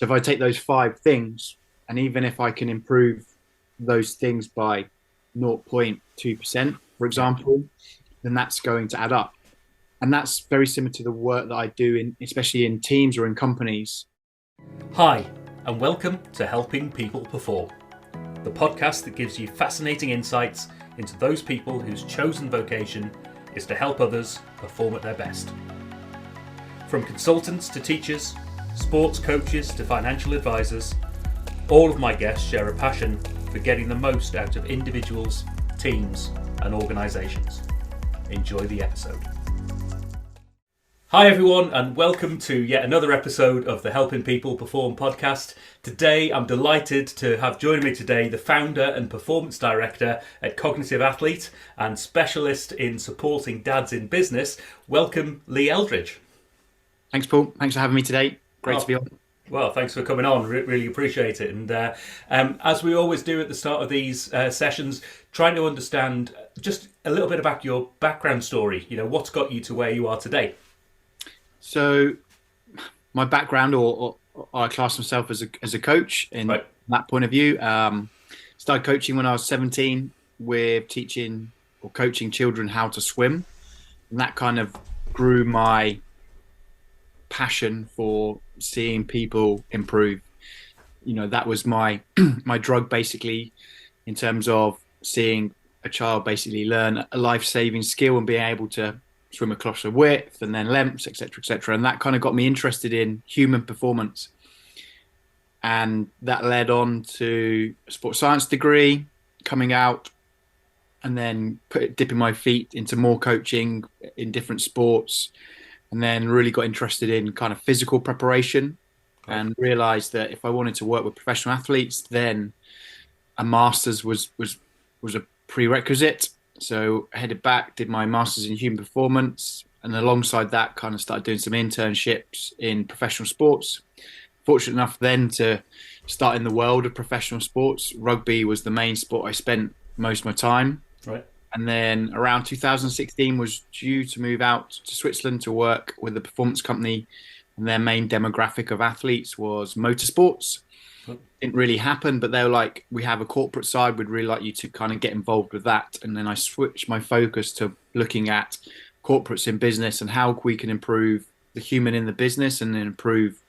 So if I take those 5 things, and even if I can improve those things by 0.2%, for Yeah. example, then that's going to add up. And that's very similar to the work that I do in, especially in teams or in companies. Hi, and welcome to Helping People Perform, the podcast that gives you fascinating insights into those people whose chosen vocation is to help others perform at their best. From consultants to teachers, sports coaches to financial advisors, all of my guests share a passion for getting the most out of individuals, teams, and organisations. Enjoy the episode. Hi everyone, and welcome to yet another episode of the Helping People Perform podcast. Today I'm delighted to have joining me today the founder and performance director at Cognitive Athlete and specialist in supporting dads in business. Welcome, Lee Eldridge. Thanks, Paul. Thanks for having me today. Great to be on. Well, thanks for coming on. Really appreciate it. And as we always do at the start of these sessions, trying to understand just a little bit about your background story. You know, what's got you to where you are today? So my background, or I class myself as a coach in Right. that point of view. Started coaching when I was 17 with teaching or coaching children how to swim. And that kind of grew my passion for seeing people improve. You know, that was my my drug basically, in terms of seeing a child basically learn a life-saving skill and being able to swim across a width and then lengths, etc., etc. And that kind of got me interested in human performance. And that led on to a sports science degree, coming out and then dipping my feet into more coaching in different sports. And then really got interested in kind of physical preparation and realized that if I wanted to work with professional athletes, then a master's was a prerequisite. So I headed back, did my master's in human performance, and alongside that kind of started doing some internships in professional sports. Fortunate enough then to start in the world of professional sports. Rugby was the main sport I spent most of my time. Right. And then around 2016 was due to move out to Switzerland to work with a performance company, and their main demographic of athletes was motorsports. Didn't really happen, but they were like, we have a corporate side, we'd really like you to kind of get involved with that. And then I switched my focus to looking at corporates in business and how we can improve the human in the business and then improve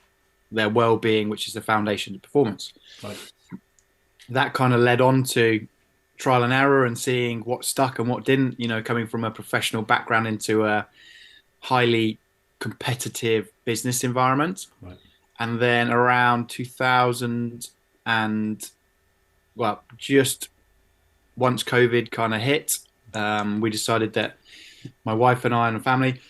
their well-being, which is the foundation of performance. Right. That kind of led on to trial and error and seeing what stuck and what didn't, you know, coming from a professional background into a highly competitive business environment. Right. And then around 2000 and, well, just once COVID kind of hit, we decided that my wife and I and the family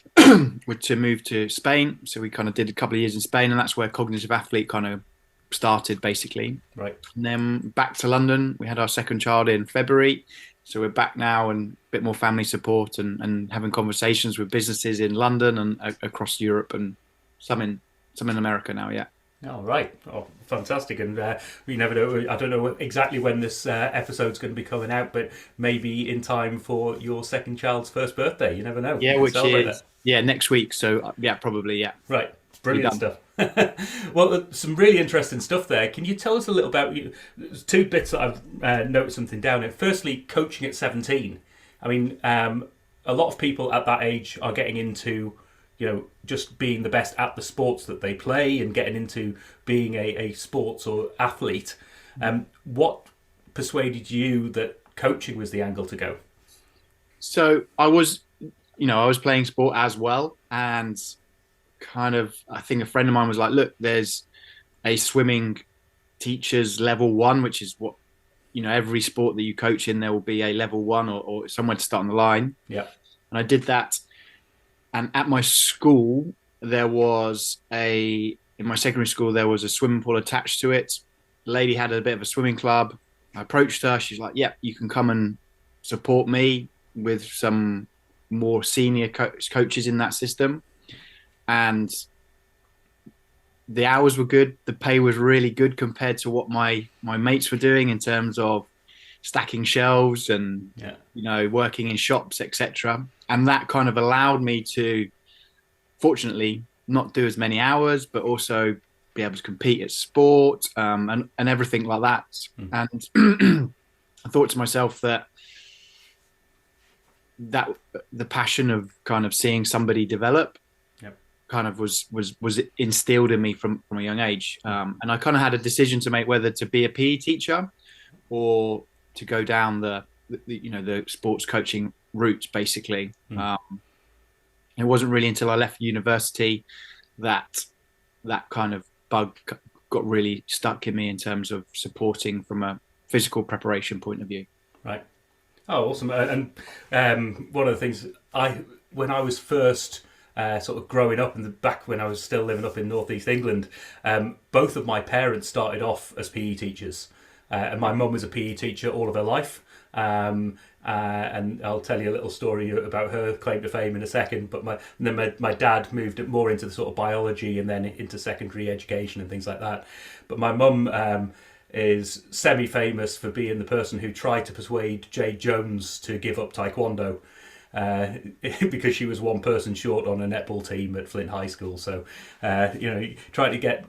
were to move to Spain. So we kind of did a couple of years in Spain, and that's where Cognitive Athlete kind of started basically. Right. And then back to London. We had our second child in February. So we're back now and a bit more family support and having conversations with businesses in London and across Europe and some in America now, yeah. Oh, right. Oh, fantastic. And we never know. I don't know exactly when this episode's going to be coming out, but maybe in time for your second child's first birthday. You never know. Yeah, You can which celebrate is, that. yeah, next week. So, yeah, probably, yeah. Right. Brilliant Be stuff. Well, some really interesting stuff there. Can you tell us a little about you? There's two bits that I've noted something down. Firstly, coaching at 17. I mean, a lot of people at that age are getting into, you know, just being the best at the sports that they play and getting into being a sports or athlete. What persuaded you that coaching was the angle to go? So I was playing sport as well. And kind of, I think a friend of mine was like, look, there's a swimming teacher's level 1, which is what, you know, every sport that you coach in, there will be a level 1 or somewhere to start on the line. Yeah. And I did that. And at my school, in my secondary school, there was a swimming pool attached to it. The lady had a bit of a swimming club. I approached her. She's like, yeah, you can come and support me with some more senior coaches in that system. And the hours were good. The pay was really good compared to what my mates were doing in terms of stacking shelves and, you know, working in shops, etc. And that kind of allowed me to, fortunately, not do as many hours, but also be able to compete at sport, and everything like that. And I thought to myself that the passion of kind of seeing somebody develop kind of was instilled in me from a young age. And I kind of had a decision to make whether to be a PE teacher or to go down the sports coaching route, basically. It wasn't really until I left university that kind of bug got really stuck in me in terms of supporting from a physical preparation point of view. Right. Oh, awesome. And one of the things when I was first sort of growing up back when I was still living up in northeast England, both of my parents started off as PE teachers. And my mum was a PE teacher all of her life. And I'll tell you a little story about her claim to fame in a second. But then my dad moved more into the sort of biology and then into secondary education and things like that. But my mum is semi-famous for being the person who tried to persuade Jade Jones to give up taekwondo. Because she was one person short on a netball team at Flint High School. So, trying to get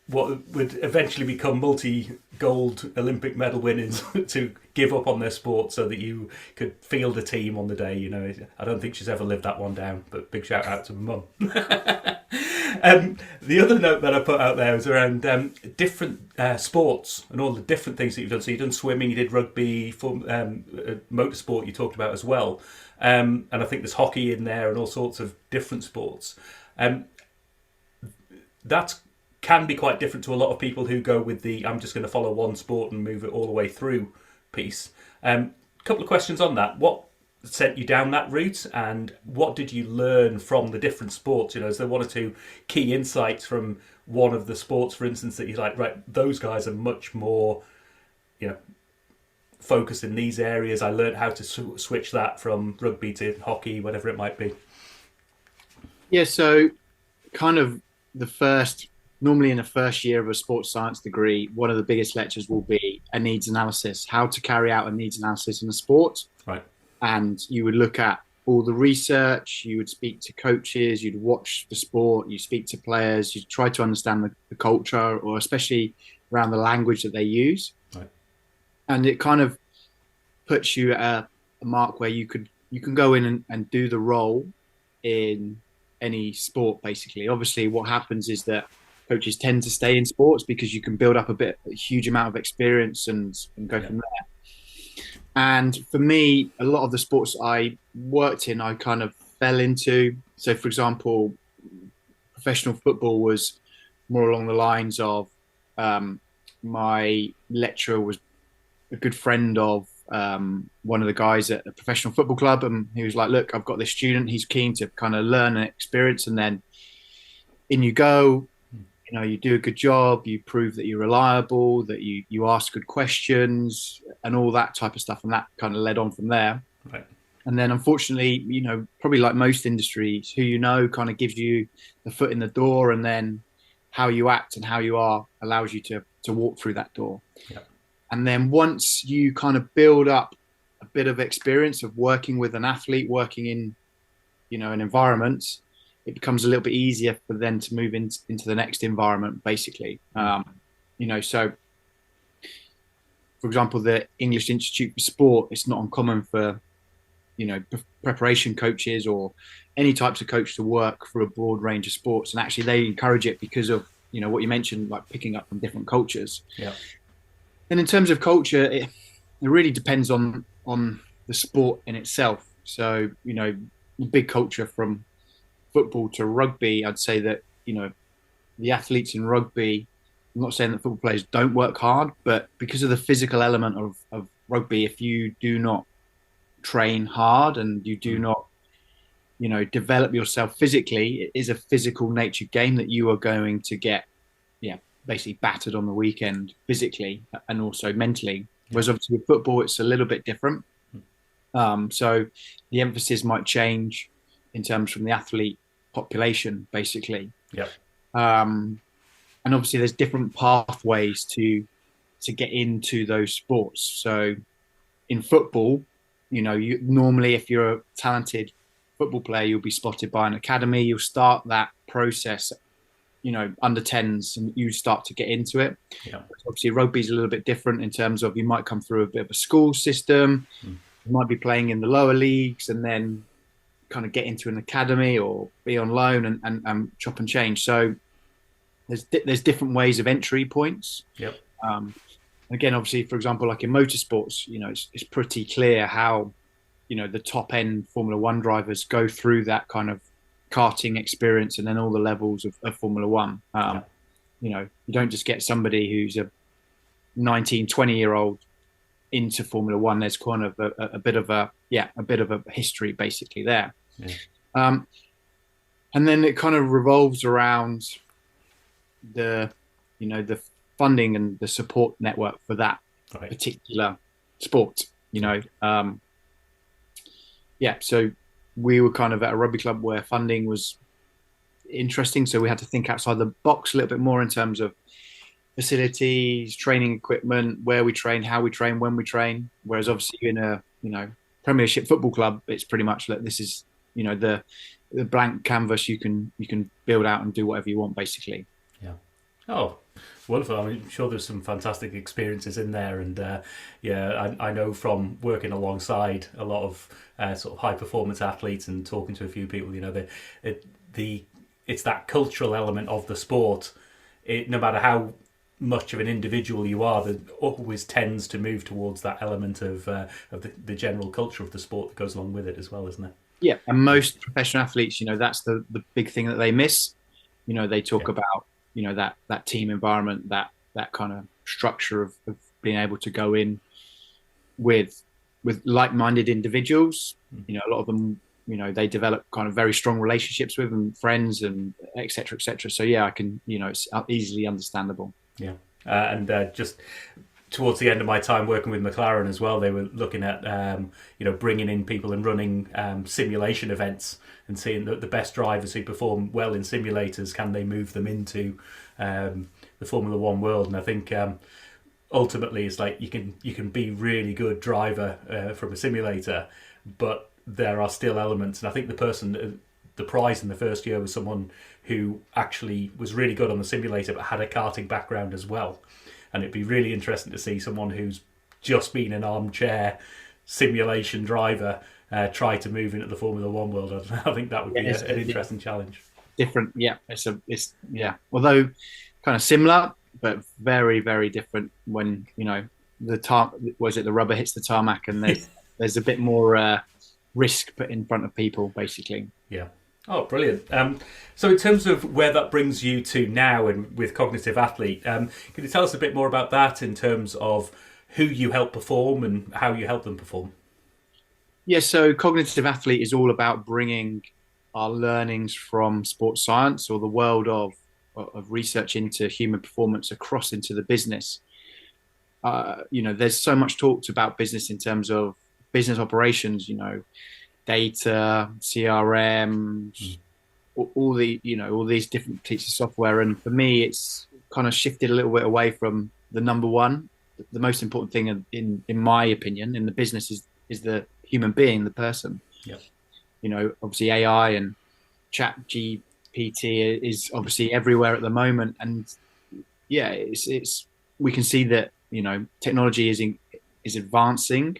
what would eventually become multi-gold Olympic medal winners to give up on their sport so that you could field a team on the day. I don't think she's ever lived that one down, but big shout out to mum. The other note that I put out there was around different sports and all the different things that you've done. So you've done swimming, you did rugby, motorsport you talked about as well. And I think there's hockey in there and all sorts of different sports. That can be quite different to a lot of people who go with I'm just going to follow one sport and move it all the way through piece. Couple of questions on that. What sent you down that route and what did you learn from the different sports? Is there one or two key insights from one of the sports, for instance, that you're like, right, those guys are much more, focused in these areas. I learned how to switch that from rugby to hockey, whatever it might be. Yeah, so kind of normally in the first year of a sports science degree, one of the biggest lectures will be a needs analysis, how to carry out a needs analysis in a sport. Right. And you would look at all the research, you would speak to coaches, you'd watch the sport, you speak to players, you try to understand the culture, or especially around the language that they use. Right. And it kind of puts you at a mark where you can go in and do the role in any sport, basically. Obviously, what happens is that coaches tend to stay in sports because you can build up a huge amount of experience and go from there. And for me, a lot of the sports I worked in, I kind of fell into. So, for example, professional football was more along the lines of my lecturer was a good friend of one of the guys at a professional football club, and he was like, look, I've got this student, he's keen to kind of learn and experience, and then in you go. You do a good job, you prove that you're reliable, that you ask good questions and all that type of stuff. And that kind of led on from there. Right. And then unfortunately, probably like most industries, who kind of gives you the foot in the door, and then how you act and how you are allows you to walk through that door. Yeah. And then once you kind of build up a bit of experience of working with an athlete, working in, an environment, it becomes a little bit easier for them to move into the next environment, basically. So, for example, the English Institute for Sport, it's not uncommon for, preparation coaches or any types of coach to work for a broad range of sports. And actually they encourage it because of, what you mentioned, like picking up from different cultures. Yeah. And in terms of culture, it really depends on the sport in itself. So, big culture from football to rugby, I'd say that, the athletes in rugby, I'm not saying that football players don't work hard, but because of the physical element of rugby, if you do not train hard and you do not, develop yourself physically, it is a physical nature game that you are going to get, basically battered on the weekend physically and also mentally. Whereas obviously with football, it's a little bit different. So the emphasis might change in terms from the athlete population, basically. Yeah. And obviously there's different pathways to get into those sports. So in football, you normally, if you're a talented football player, you'll be spotted by an academy. You'll start that process under 10s and you start to get into it. Yeah. Obviously, rugby's a little bit different in terms of you might come through a bit of a school system, you might be playing in the lower leagues and then kind of get into an academy or be on loan and chop and change. So there's different ways of entry points. Yep. Again, obviously, for example, like in motorsports, it's pretty clear how, the top end Formula One drivers go through that kind of karting experience and then all the levels of Formula One. You don't just get somebody who's a 19, 20-year-old into Formula One. There's kind of a bit of a history basically there. Yeah. And then it kind of revolves around the funding and the support network for that particular sport. So we were kind of at a rugby club where funding was interesting, so we had to think outside the box a little bit more in terms of facilities, training equipment, where we train, how we train, when we train. Whereas obviously in a Premiership football club, it's pretty much like this is the blank canvas. You can build out and do whatever you want basically. Yeah. Oh, wonderful. I'm sure there's some fantastic experiences in there, and I know from working alongside a lot of sort of high performance athletes and talking to a few people, it's that cultural element of the sport. No matter how much of an individual you are, that always tends to move towards that element of the general culture of the sport that goes along with it as well, isn't it? Yeah, and most professional athletes, that's the big thing that they miss. They talk about that team environment, that kind of structure of being able to go in with like-minded individuals. A lot of them, they develop kind of very strong relationships with and friends and et cetera, et cetera. So yeah, I can, it's easily understandable. Yeah. And just towards the end of my time working with McLaren as well, they were looking at, bringing in people and running simulation events and seeing the best drivers who perform well in simulators, can they move them into the Formula One world? And I think ultimately it's like you can be really good driver from a simulator, but there are still elements. And I think the prize in the first year was someone who actually was really good on the simulator but had a karting background as well. And it'd be really interesting to see someone who's just been an armchair simulation driver try to move into the Formula One world. I think that would be an interesting challenge. Different, yeah. It's although kind of similar, but very, very different when the rubber hits the tarmac and there's a bit more risk put in front of people, basically. Yeah. Oh, brilliant. So in terms of where that brings you to now and with Cognitive Athlete, can you tell us a bit more about that in terms of who you help perform and how you help them perform? Yeah, so Cognitive Athlete is all about bringing our learnings from sports science or the world of research into human performance across into the business. There's so much talked about business in terms of business operations, data, CRM, all these different pieces of software. And for me, it's kind of shifted a little bit away from the number one. The most important thing, in my opinion, in the business is the human being, the person. Yeah. Obviously AI and chat GPT is obviously everywhere at the moment. And yeah, it's we can see that, technology is advancing,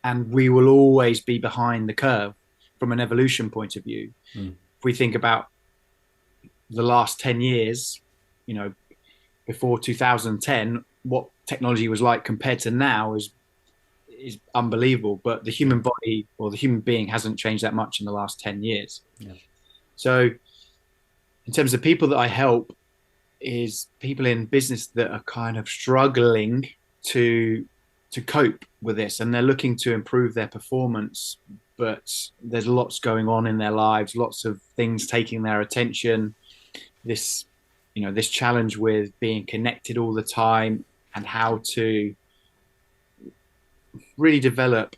and we will always be behind the curve from an evolution point of view. If we think about the last 10 years, before 2010, what technology was like compared to now is unbelievable. But the human body or the human being hasn't changed that much in the last 10 years. Yeah. So in terms of people that I help, is people in business that are kind of struggling to cope with this, and they're looking to improve their performance, but there's lots going on in their lives, lots of things taking their attention. This challenge with being connected all the time and how to really develop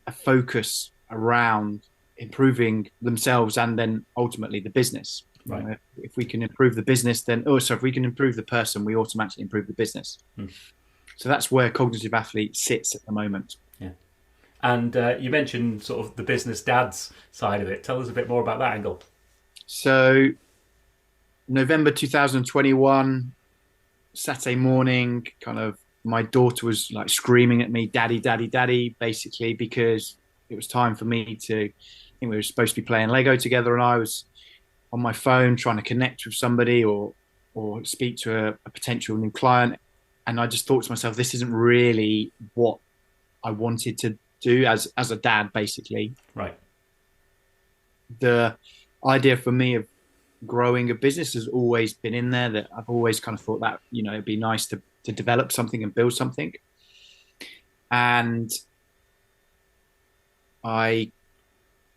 a focus around improving themselves and then ultimately the business. Right. If we can improve the business, if we can improve the person, we automatically improve the business. So that's where Cognitive Athlete sits at the moment. Yeah. And you mentioned sort of the business dads side of it. Tell us a bit more about that angle. So November 2021, Saturday morning, kind of my daughter was like screaming at me, "Daddy, daddy, daddy," basically, because it was time for me to, I think we were supposed to be playing Lego together, and I was on my phone trying to connect with somebody or speak to a potential new client. And I just thought to myself, this isn't really what I wanted to do as a dad, basically. Right. The idea for me of growing a business has always been in there, that I've always kind of thought that, it'd be nice to develop something and build something. And I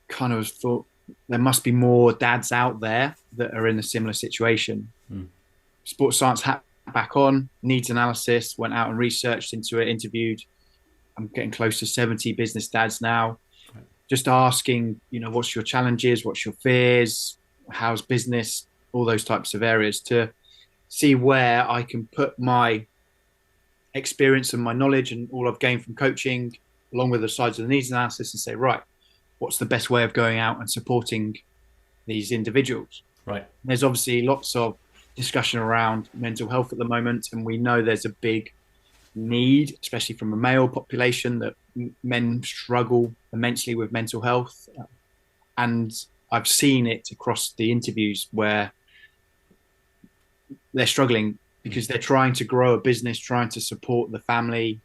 kind of thought there must be more dads out there that are in a similar situation. Sports science hat back on, needs analysis, went out and researched into it, interviewed. I'm getting close to 70 business dads now. Right. Just asking, what's your challenges, what's your fears, how's business, all those types of areas, to see where I can put my experience and my knowledge and all I've gained from coaching, along with the sides of the needs analysis, and say, right, what's the best way of going out and supporting these individuals? Right. There's obviously lots of discussion around mental health at the moment, and we know there's a big need, especially from a male population, that men struggle immensely with mental health. And I've seen it across the interviews where they're struggling because they're trying to grow a business, trying to support the family,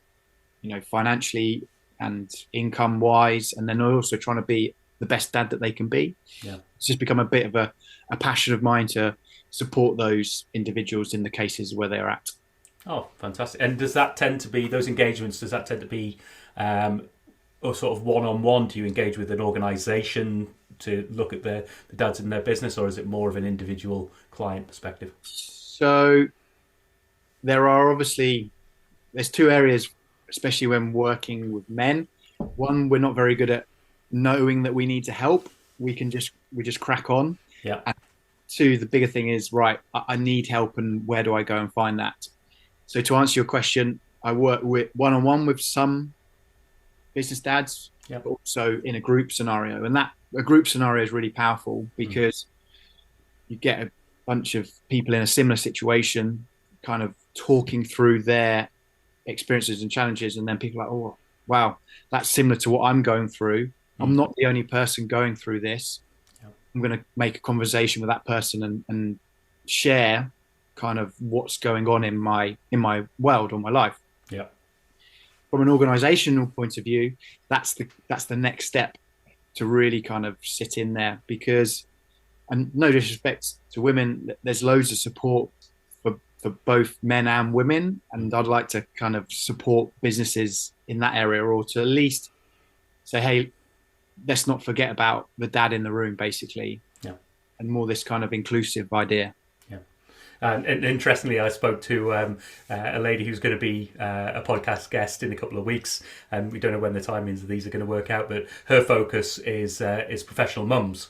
financially and income wise, and then also trying to be the best dad that they can be. Yeah. It's just become a bit of a passion of mine to support those individuals in the cases where they're at. Oh, fantastic. And does that tend to be, those engagements, does that tend to be or sort of one-on-one? Do you engage with an organisation to look at the dads in their business, or is it more of an individual client perspective? So there's two areas, especially when working with men. One, we're not very good at knowing that we need to help. We just crack on. Yeah. And two, the bigger thing is, right, I need help, and where do I go and find that? So to answer your question, I work with one-on-one with some business dads, yep, but also in a group scenario. And that a group scenario is really powerful because you get a bunch of people in a similar situation kind of talking through their experiences and challenges. And then people are like, oh, wow, that's similar to what I'm going through. I'm not the only person going through this. Yep. I'm going to make a conversation with that person and share kind of what's going on in my world or my life. Yeah. From an organizational point of view, that's the next step, to really kind of sit in there, because, and no disrespect to women, there's loads of support for both men and women, and I'd like to kind of support businesses in that area, or to at least say, hey, let's not forget about the dad in the room, basically. Yeah. And more this kind of inclusive idea. And interestingly, I spoke to a lady who's going to be a podcast guest in a couple of weeks, and we don't know when the timings of these are going to work out, but her focus is professional mums.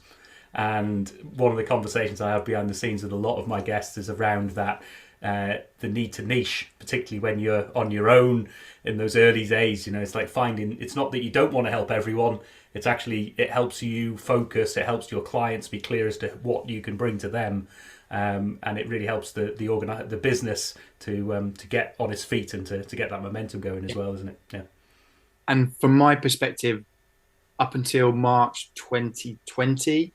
And one of the conversations I have behind the scenes with a lot of my guests is around that, the need to niche, particularly when you're on your own in those early days. It's like finding, it's not that you don't want to help everyone, it's actually, it helps you focus, it helps your clients be clear as to what you can bring to them. And it really helps the business to get on its feet and to get that momentum going as well, isn't it? Yeah. And from my perspective, up until March 2020,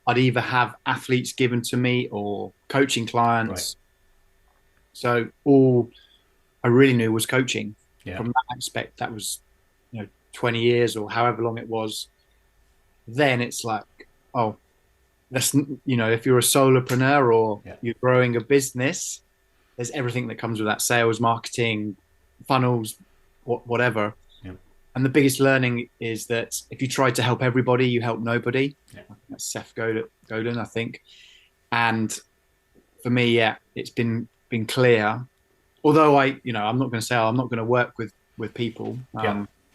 I'd either have athletes given to me or coaching clients. Right. So all I really knew was coaching. Yeah. From that aspect, that was 20 years or however long it was. Then it's like, oh, that's, if you're a solopreneur or you're growing a business, there's everything that comes with that: sales, marketing, funnels, whatever. Yeah. And the biggest learning is that if you try to help everybody, you help nobody. Yeah. That's Seth Godin, I think. And for me, it's been clear. Although I'm not going to say I'm not going to work with people,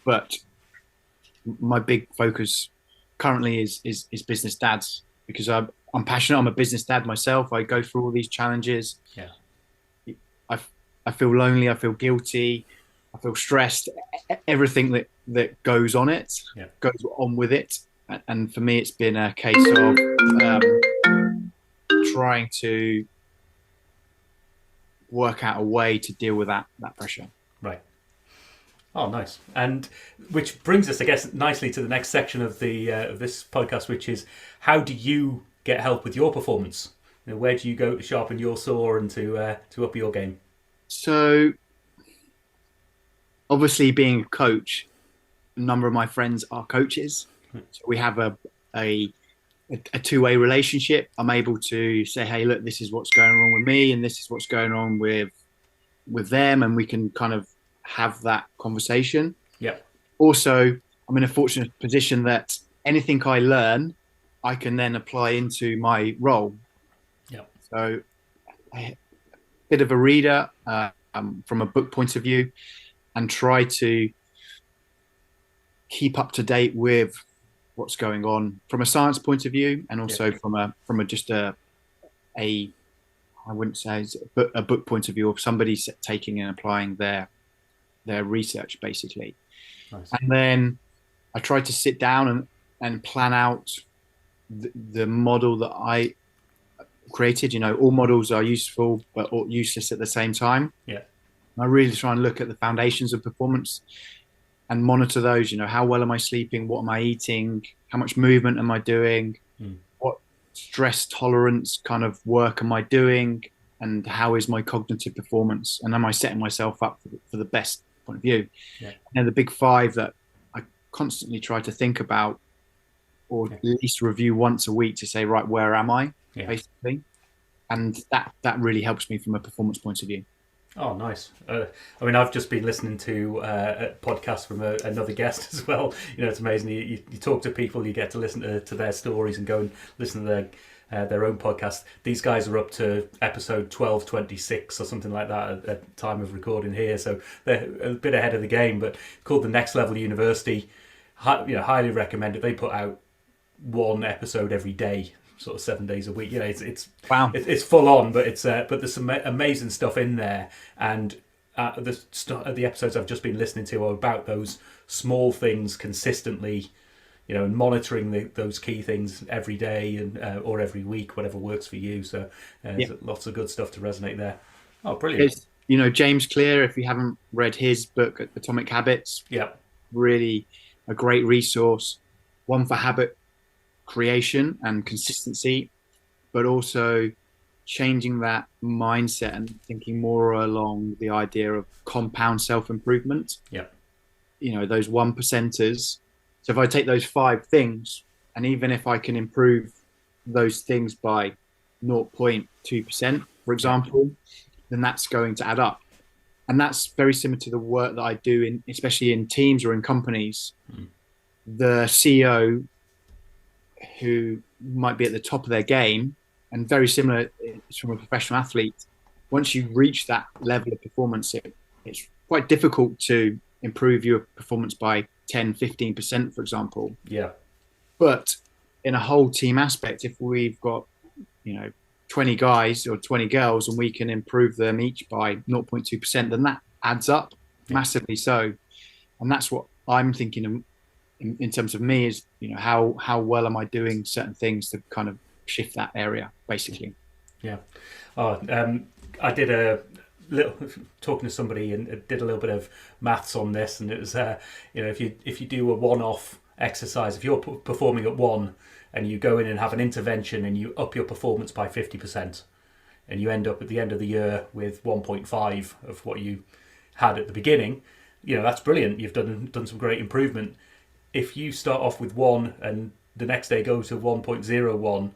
but my big focus currently is business dads. Because I'm passionate. I'm a business dad myself. I go through all these challenges. Yeah. I feel lonely. I feel guilty. I feel stressed. Everything that goes on it goes on with it. And for me, it's been a case of trying to work out a way to deal with that pressure. Right. Oh, nice. And which brings us, I guess, nicely to the next section of the of this podcast, which is how do you get help with your performance? Where do you go to sharpen your saw and to up your game? So obviously, being a coach, a number of my friends are coaches. So we have a two-way relationship. I'm able to say, hey, look, this is what's going on with me, and this is what's going on with them, and we can kind of have that conversation. Yeah. Also, I'm in a fortunate position that anything I learn, I can then apply into my role. Yeah. So, a bit of a reader from a book point of view, and try to keep up to date with what's going on from a science point of view, and also from a I wouldn't say a book point of view of somebody taking and applying their research, basically. Nice. And then I try to sit down and plan out the model that I created. All models are useful but useless at the same time. Yeah. And I really try and look at the foundations of performance and monitor those. How well am I sleeping? What am I eating? How much movement am I doing? What stress tolerance kind of work am I doing? And how is my cognitive performance? And am I setting myself up for the best point of view? Yeah. And the big five that I constantly try to think about, or at least review once a week to say, right, where am I, basically? And that really helps me from a performance point of view. Oh, nice. I've just been listening to a podcast from another guest as well. It's amazing. You talk to people, you get to listen to their stories and go and listen to their own podcast. These guys are up to episode 1226 or something like that at time of recording here. So they're a bit ahead of the game, but called The Next Level University. Highly recommend it. They put out one episode every day, sort of 7 days a week. It's wow. It's full on, but there's some amazing stuff in there, and the episodes I've just been listening to are about those small things consistently, and monitoring those key things every day and or every week, whatever works for you. So there's lots of good stuff to resonate there. Oh, brilliant! James Clear, if you haven't read his book Atomic Habits, really a great resource. One for habit creation and consistency, but also changing that mindset and thinking more along the idea of compound self-improvement. Those 1%ers. So if I take those 5 things, and even if I can improve those things by 0.2%, for example, then that's going to add up. And that's very similar to the work that I do especially in teams or in companies. The CEO, who might be at the top of their game, and very similar from a professional athlete, once you reach that level of performance, it's quite difficult to improve your performance by 10-15%, for example. But in a whole team aspect, if we've got 20 guys or 20 girls and we can improve them each by 0.2%, then that adds up massively. So, and that's what I'm thinking of in terms of me, is how well am I doing certain things to kind of shift that area, basically. I did a little talking to somebody and did a little bit of maths on this, and it was if you do a one-off exercise, if you're performing at 1 and you go in and have an intervention and you up your performance by 50%, and you end up at the end of the year with 1.5 of what you had at the beginning, that's brilliant. You've done some great improvement. If you start off with 1 and the next day go to 1.01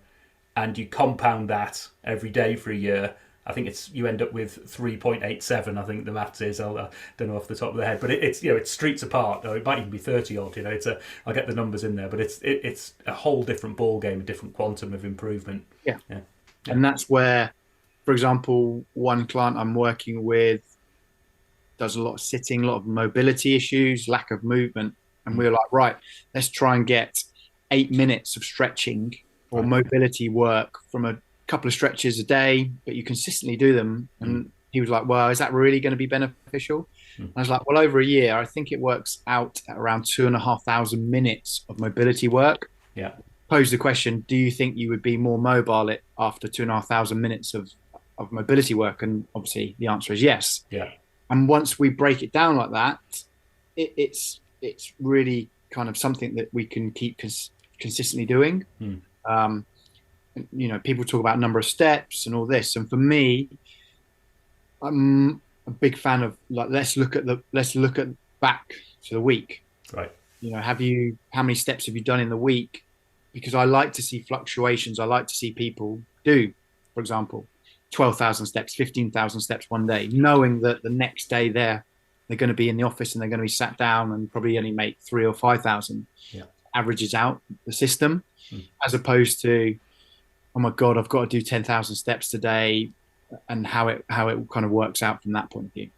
and you compound that every day for a year, I think you end up with 3.87. I think the maths is. I don't know off the top of the head, but it's it's streets apart. Or it might even be 30 odd. I'll get the numbers in there, but it's a whole different ball game, a different quantum of improvement. And that's where, for example, one client I'm working with does a lot of sitting, a lot of mobility issues, lack of movement. And we were like, right, let's try and get 8 minutes of stretching or mobility work from a couple of stretches a day, but you consistently do them. And he was like, well, is that really going to be beneficial? I was like, well, over a year, I think it works out at around 2,500 minutes of mobility work. Yeah. Pose the question, do you think you would be more mobile after 2,500 minutes of of mobility work? And obviously the answer is yes. Yeah. And once we break it down like that, it's really kind of something that we can keep consistently doing. Um, people talk about number of steps and all this, and for me, I'm a big fan of like let's look at back to the week. Right. How many steps have you done in the week? Because I like to see fluctuations. I like to see people do, for example, 12,000 steps, 15,000 steps one day, knowing that the next day they're going to be in the office and they're going to be sat down and probably only make 3,000 or 5,000. Yeah. Averages out the system, as opposed to, oh my God, I've got to do 10,000 steps today, and how it kind of works out from that point of view.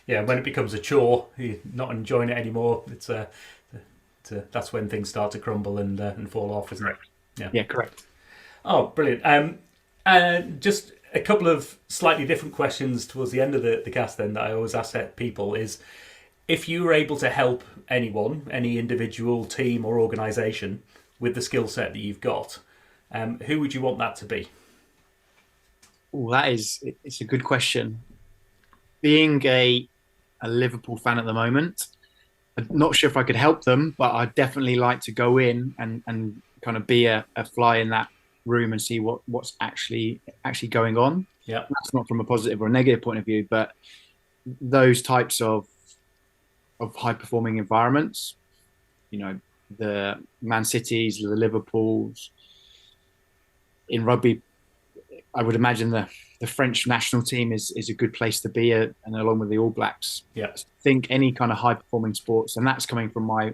Yeah. When it becomes a chore, you're not enjoying it anymore. It's that's when things start to crumble and fall off, isn't it? Yeah, correct. Oh, brilliant. Just a couple of slightly different questions towards the end of the cast then that I always ask people is, if you were able to help anyone, any individual, team or organisation with the skill set that you've got, who would you want that to be? Oh, it's a good question. Being a Liverpool fan at the moment, I'm not sure if I could help them, but I'd definitely like to go in and kind of be a fly in that room and see what's actually going on. Yeah, that's not from a positive or a negative point of view, but those types of high performing environments, the Man Cities, the Liverpools. In rugby, I would imagine the French national team is a good place to be, and along with the All Blacks. Yeah. I think any kind of high performing sports, and that's coming from my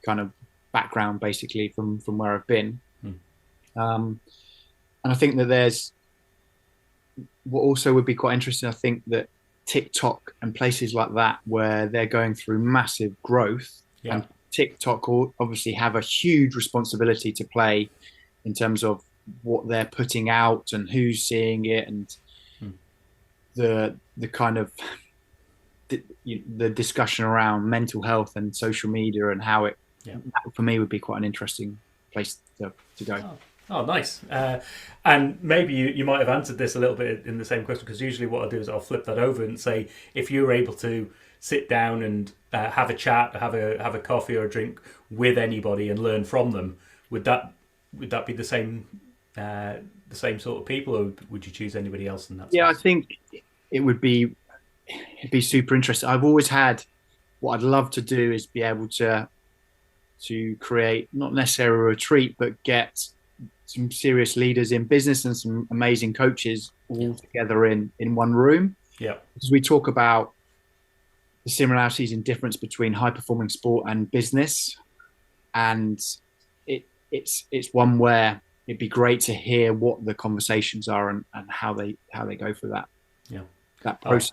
kind of background, basically from where I've been. And I think that there's what also would be quite interesting. I think that TikTok and places like that, where they're going through massive growth, and TikTok obviously have a huge responsibility to play in terms of what they're putting out and who's seeing it, and the kind of the discussion around mental health and social media and how it, that for me would be quite an interesting place to go. Oh, nice. And maybe you might have answered this a little bit in the same question, because usually what I'll do is I'll flip that over and say, if you were able to sit down and have a chat, have a coffee or a drink with anybody and learn from them, would that be the same sort of people, or would you choose anybody else in that space? I think it'd be super interesting. I've always had, what I'd love to do is be able to create not necessarily a retreat, but get some serious leaders in business and some amazing coaches all together in one room. Yeah. Because we talk about the similarities and difference between high performing sport and business, and it's one where it'd be great to hear what the conversations are and how they go through that process.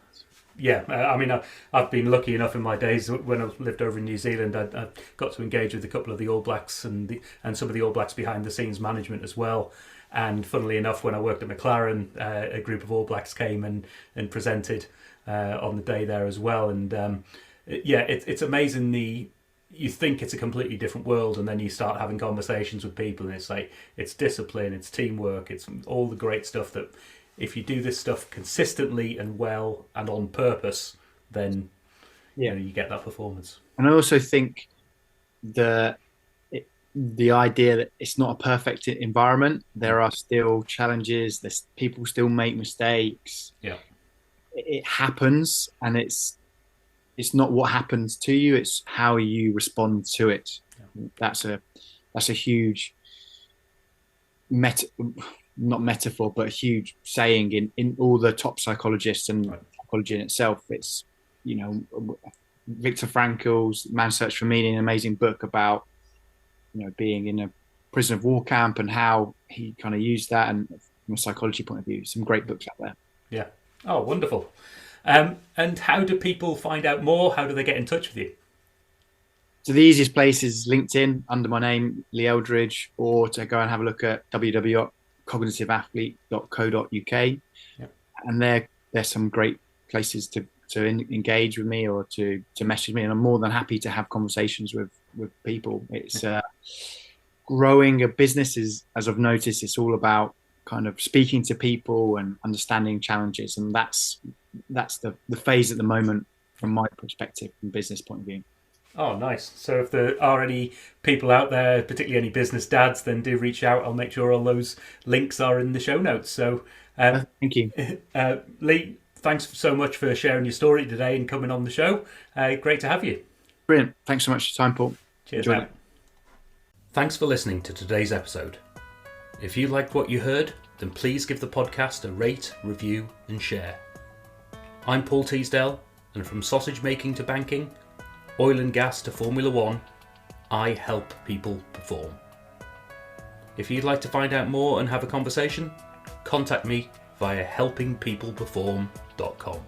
I mean, I've been lucky enough in my days when I've lived over in New Zealand. I got to engage with a couple of the All Blacks and some of the All Blacks behind the scenes management as well. And funnily enough, when I worked at McLaren, a group of All Blacks came and presented on the day there as well. And it's amazing. You think it's a completely different world, and then you start having conversations with people, and it's like, it's discipline, it's teamwork, it's all the great stuff that, if you do this stuff consistently and well and on purpose, then you get that performance. And I also think the idea that it's not a perfect environment. There are still challenges. People still make mistakes. Yeah, it happens, and it's not what happens to you; it's how you respond to it. Yeah. That's a huge not metaphor, but a huge saying in all the top psychologists and psychology in itself. It's, Viktor Frankl's Man's Search for Meaning, an amazing book about, being in a prison of war camp and how he kind of used that, and from a psychology point of view, some great books out there. Yeah. Oh, wonderful. And how do people find out more? How do they get in touch with you? So the easiest place is LinkedIn under my name, Lee Eldridge, or to go and have a look at www.cognitiveathlete.co.uk. Yep. And there's some great places to engage with me or to message me, and I'm more than happy to have conversations with people. It's growing a business is, as I've noticed, it's all about kind of speaking to people and understanding challenges. And that's the phase at the moment from my perspective, from business point of view. Oh, nice. So if there are any people out there, particularly any business dads, then do reach out. I'll make sure all those links are in the show notes. So Thank you. Lee, thanks so much for sharing your story today and coming on the show. Great to have you. Brilliant. Thanks so much for your time, Paul. Cheers, mate. Thanks for listening to today's episode. If you liked what you heard, then please give the podcast a rate, review and share. I'm Paul Teasdale, and from sausage making to banking, oil and gas to Formula One, I help people perform. If you'd like to find out more and have a conversation, contact me via helpingpeopleperform.com.